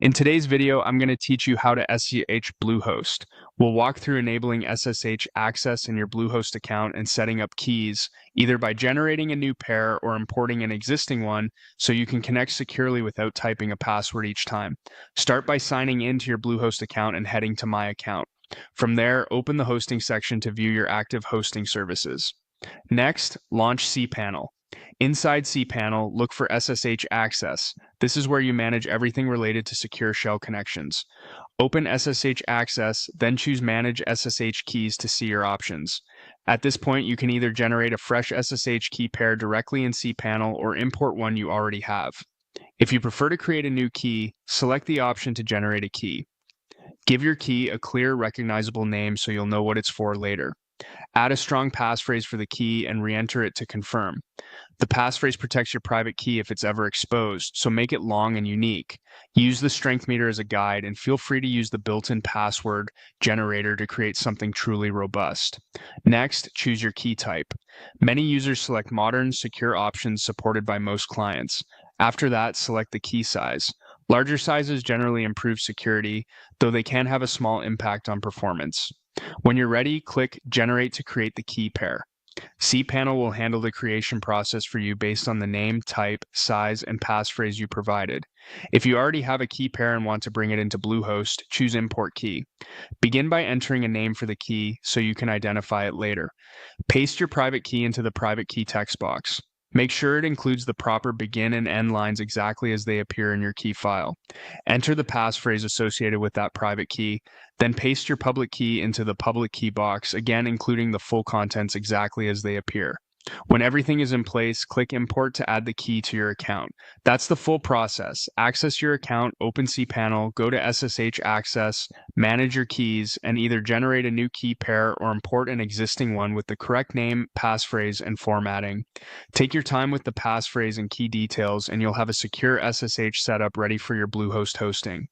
In today's video, I'm going to teach you how to SSH Bluehost. We'll walk through enabling SSH access in your Bluehost account and setting up keys, either by generating a new pair or importing an existing one so you can connect securely without typing a password each time. Start by signing into your Bluehost account and heading to My Account. From there, open the hosting section to view your active hosting services. Next, launch cPanel. Inside cPanel, look for SSH Access. This is where you manage everything related to secure shell connections. Open SSH Access, then choose Manage SSH Keys to see your options. At this point, you can either generate a fresh SSH key pair directly in cPanel or import one you already have. If you prefer to create a new key, select the option to generate a key. Give your key a clear, recognizable name so you'll know what it's for later. Add a strong passphrase for the key and re-enter it to confirm. The passphrase protects your private key if it's ever exposed, so make it long and unique. Use the strength meter as a guide and feel free to use the built-in password generator to create something truly robust. Next, choose your key type. Many users select modern, secure options supported by most clients. After that, select the key size. Larger sizes generally improve security, though they can have a small impact on performance. When you're ready, click Generate to create the key pair. cPanel will handle the creation process for you based on the name, type, size, and passphrase you provided. If you already have a key pair and want to bring it into Bluehost, choose Import Key. Begin by entering a name for the key so you can identify it later. Paste your private key into the private key text box. Make sure it includes the proper begin and end lines exactly as they appear in your key file. Enter the passphrase associated with that private key, then paste your public key into the public key box, again including the full contents exactly as they appear. When everything is in place, click Import to add the key to your account. That's the full process. Access your account, open cPanel, go to SSH Access, manage your keys, and either generate a new key pair or import an existing one with the correct name, passphrase, and formatting. Take your time with the passphrase and key details, and you'll have a secure SSH setup ready for your Bluehost hosting.